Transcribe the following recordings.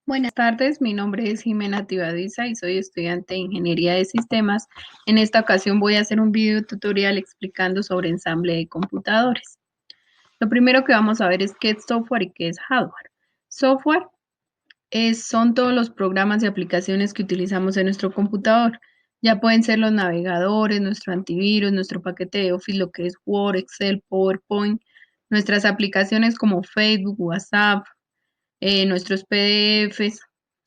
Buenas tardes, mi nombre es Jimena Tibadiza y soy estudiante de Ingeniería de Sistemas. En esta ocasión voy a hacer un video tutorial explicando sobre ensamble de computadores. Lo primero que vamos a ver es qué es software y qué es hardware. Software son todos los programas y aplicaciones que utilizamos en nuestro computador. Ya pueden ser los navegadores, nuestro antivirus, nuestro paquete de Office, lo que es Word, Excel, PowerPoint, nuestras aplicaciones como Facebook, WhatsApp, nuestros PDFs,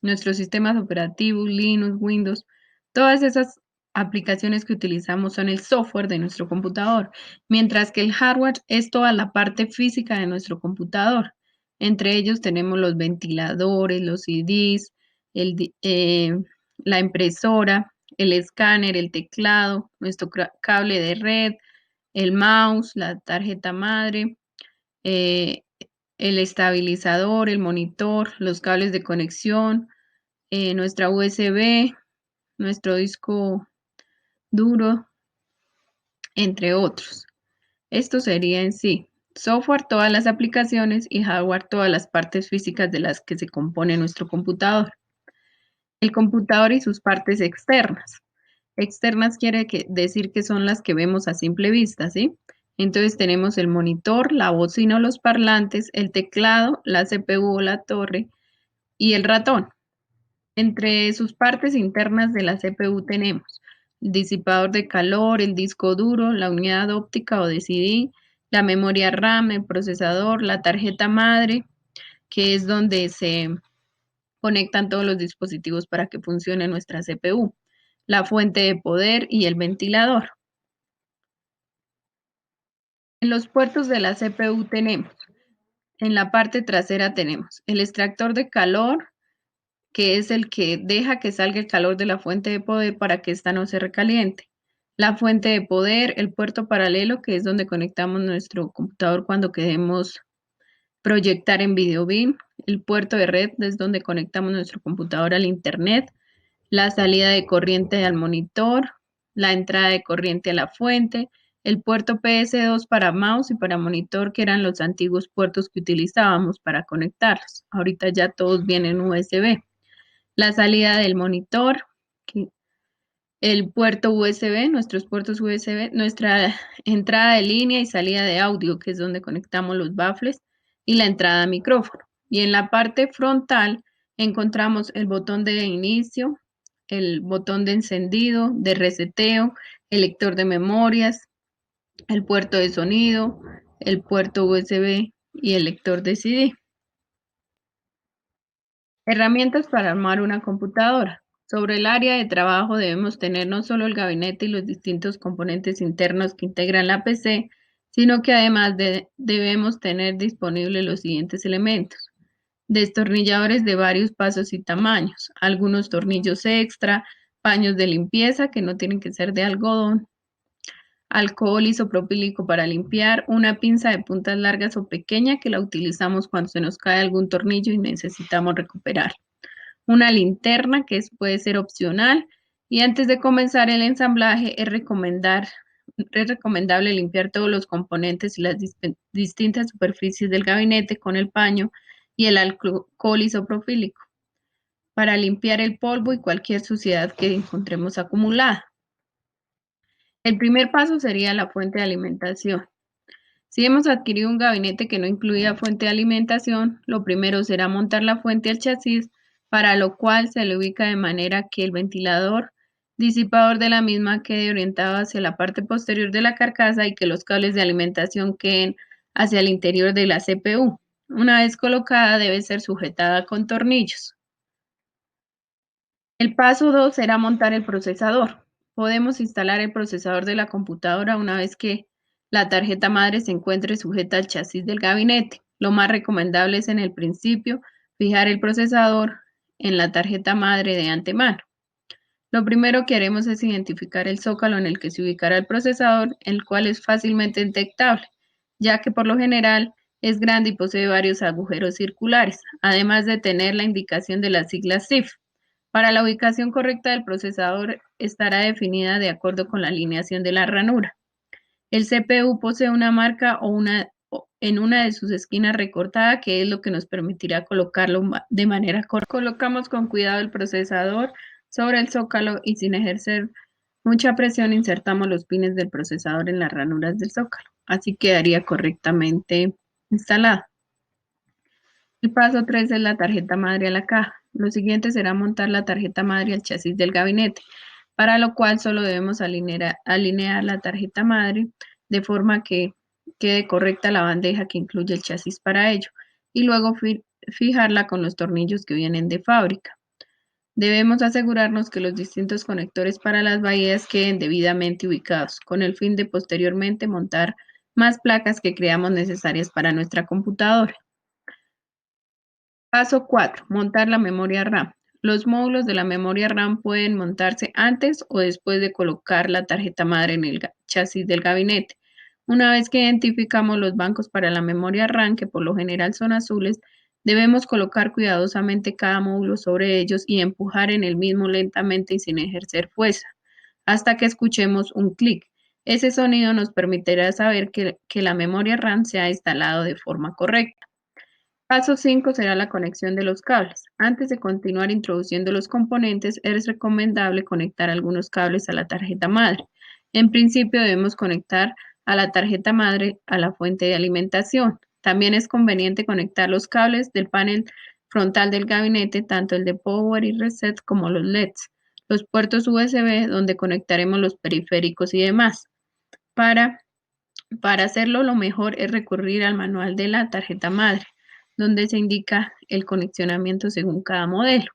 nuestros sistemas operativos, Linux, Windows, todas esas aplicaciones que utilizamos son el software de nuestro computador, mientras que el hardware es toda la parte física de nuestro computador. Entre ellos tenemos los ventiladores, los CDs, la impresora, el escáner, el teclado, nuestro cable de red, el mouse, la tarjeta madre, eh, el estabilizador, el monitor, los cables de conexión, nuestra USB, nuestro disco duro, entre otros. Esto sería en sí software, todas las aplicaciones y hardware, todas las partes físicas de las que se compone nuestro computador. El computador y sus partes externas. Externas decir que son las que vemos a simple vista, ¿sí? Entonces tenemos el monitor, la bocina o los parlantes, el teclado, la CPU o la torre y el ratón. Entre sus partes internas de la CPU tenemos el disipador de calor, el disco duro, la unidad óptica o de CD, la memoria RAM, el procesador, la tarjeta madre, que es donde se conectan todos los dispositivos para que funcione nuestra CPU, la fuente de poder y el ventilador. En los puertos de la CPU tenemos, en la parte trasera tenemos el extractor de calor, que es el que deja que salga el calor de la fuente de poder para que ésta no se recaliente. La fuente de poder, el puerto paralelo, que es donde conectamos nuestro computador cuando queremos proyectar en video beam, el puerto de red, es donde conectamos nuestro computador al internet, la salida de corriente al monitor, la entrada de corriente a la fuente, el puerto PS2 para mouse y para monitor, que eran los antiguos puertos que utilizábamos para conectarlos. Ahorita ya todos vienen USB. La salida del monitor, el puerto USB, nuestros puertos USB, nuestra entrada de línea y salida de audio, que es donde conectamos los baffles, y la entrada a micrófono. Y en la parte frontal encontramos el botón de inicio, el botón de encendido, de reseteo, el lector de memorias, el puerto de sonido, el puerto USB y el lector de CD. Herramientas para armar una computadora. Sobre el área de trabajo debemos tener no solo el gabinete y los distintos componentes internos que integran la PC, sino que además debemos tener disponibles los siguientes elementos. Destornilladores de varios pasos y tamaños, algunos tornillos extra, paños de limpieza que no tienen que ser de algodón, alcohol isopropílico para limpiar, una pinza de puntas largas o pequeña que la utilizamos cuando se nos cae algún tornillo y necesitamos recuperar, una linterna puede ser opcional, y antes de comenzar el ensamblaje es recomendable limpiar todos los componentes y las distintas superficies del gabinete con el paño y el alcohol isopropílico para limpiar el polvo y cualquier suciedad que encontremos acumulada. El primer paso sería la fuente de alimentación. Si hemos adquirido un gabinete que no incluía fuente de alimentación, lo primero será montar la fuente al chasis, para lo cual se le ubica de manera que el ventilador disipador de la misma quede orientado hacia la parte posterior de la carcasa y que los cables de alimentación queden hacia el interior de la CPU. Una vez colocada, debe ser sujetada con tornillos. El paso 2 será montar el procesador. Podemos instalar el procesador de la computadora una vez que la tarjeta madre se encuentre sujeta al chasis del gabinete. Lo más recomendable es en el principio fijar el procesador en la tarjeta madre de antemano. Lo primero que haremos es identificar el zócalo en el que se ubicará el procesador, el cual es fácilmente detectable, ya que por lo general es grande y posee varios agujeros circulares, además de tener la indicación de las siglas CIF. Para la ubicación correcta del procesador estará definida de acuerdo con la alineación de la ranura. El CPU posee una marca o una en una de sus esquinas recortada, que es lo que nos permitirá colocarlo de manera correcta. Colocamos con cuidado el procesador sobre el zócalo y sin ejercer mucha presión insertamos los pines del procesador en las ranuras del zócalo. Así quedaría correctamente instalado. El paso 3 es la tarjeta madre a la caja. Lo siguiente será montar la tarjeta madre al chasis del gabinete, para lo cual solo debemos alinear la tarjeta madre de forma que quede correcta la bandeja que incluye el chasis para ello, y luego fijarla con los tornillos que vienen de fábrica. Debemos asegurarnos que los distintos conectores para las bahías queden debidamente ubicados, con el fin de posteriormente montar más placas que creamos necesarias para nuestra computadora. Paso 4. Montar la memoria RAM. Los módulos de la memoria RAM pueden montarse antes o después de colocar la tarjeta madre en el chasis del gabinete. Una vez que identificamos los bancos para la memoria RAM, que por lo general son azules, debemos colocar cuidadosamente cada módulo sobre ellos y empujar en el mismo lentamente y sin ejercer fuerza, hasta que escuchemos un clic. Ese sonido nos permitirá saber que la memoria RAM se ha instalado de forma correcta. Paso 5 será la conexión de los cables. Antes de continuar introduciendo los componentes, es recomendable conectar algunos cables a la tarjeta madre. En principio debemos conectar a la tarjeta madre a la fuente de alimentación. También es conveniente conectar los cables del panel frontal del gabinete, tanto el de Power y Reset como los LEDs, los puertos USB donde conectaremos los periféricos y demás. Para hacerlo, lo mejor es recurrir al manual de la tarjeta madre, donde se indica el conexionamiento según cada modelo.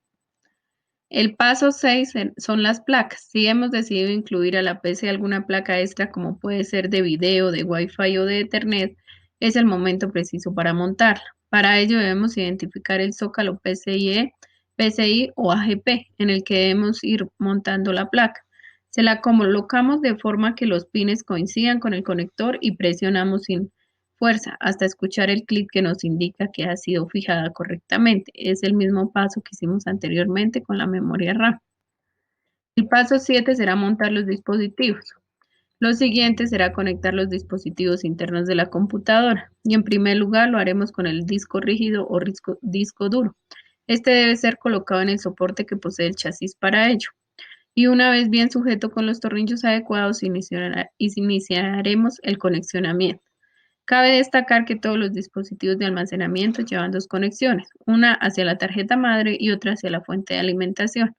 El paso 6 son las placas. Si hemos decidido incluir a la PC alguna placa extra, como puede ser de video, de Wi-Fi o de Ethernet, es el momento preciso para montarla. Para ello debemos identificar el zócalo PCIe, PCI o AGP en el que debemos ir montando la placa. Se la colocamos de forma que los pines coincidan con el conector y presionamos sin fuerza hasta escuchar el clic que nos indica que ha sido fijada correctamente. Es el mismo paso que hicimos anteriormente con la memoria RAM. El paso 7 será montar los dispositivos. Lo siguiente será conectar los dispositivos internos de la computadora, y en primer lugar lo haremos con el disco rígido o disco duro. Este debe ser colocado en el soporte que posee el chasis para ello. Y una vez bien sujeto con los tornillos adecuados, iniciaremos el conexionamiento. Cabe destacar que todos los dispositivos de almacenamiento llevan dos conexiones, una hacia la tarjeta madre y otra hacia la fuente de alimentación.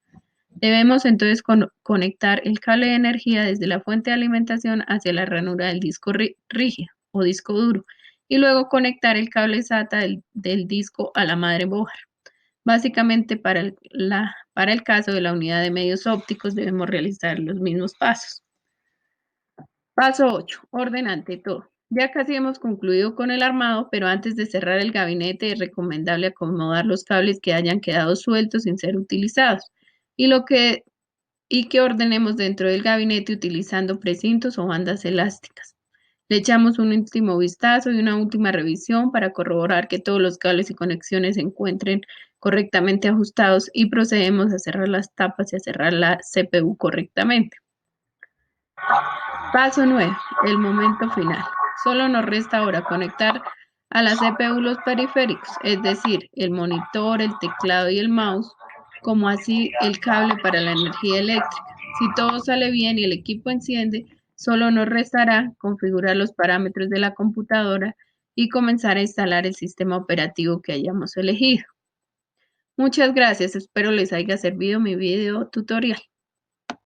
Debemos entonces conectar el cable de energía desde la fuente de alimentación hacia la ranura del disco rígido o disco duro y luego conectar el cable SATA del disco a la madre board. Básicamente, para el caso de la unidad de medios ópticos debemos realizar los mismos pasos. Paso 8. Orden ante todo. Ya casi hemos concluido con el armado, pero antes de cerrar el gabinete es recomendable acomodar los cables que hayan quedado sueltos sin ser utilizados y que ordenemos dentro del gabinete utilizando precintos o bandas elásticas. Le echamos un último vistazo y una última revisión para corroborar que todos los cables y conexiones se encuentren correctamente ajustados y procedemos a cerrar las tapas y a cerrar la CPU correctamente. Paso 9. El momento final. Solo nos resta ahora conectar a la CPU los periféricos, es decir, el monitor, el teclado y el mouse, como así el cable para la energía eléctrica. Si todo sale bien y el equipo enciende, solo nos restará configurar los parámetros de la computadora y comenzar a instalar el sistema operativo que hayamos elegido. Muchas gracias, espero les haya servido mi video tutorial.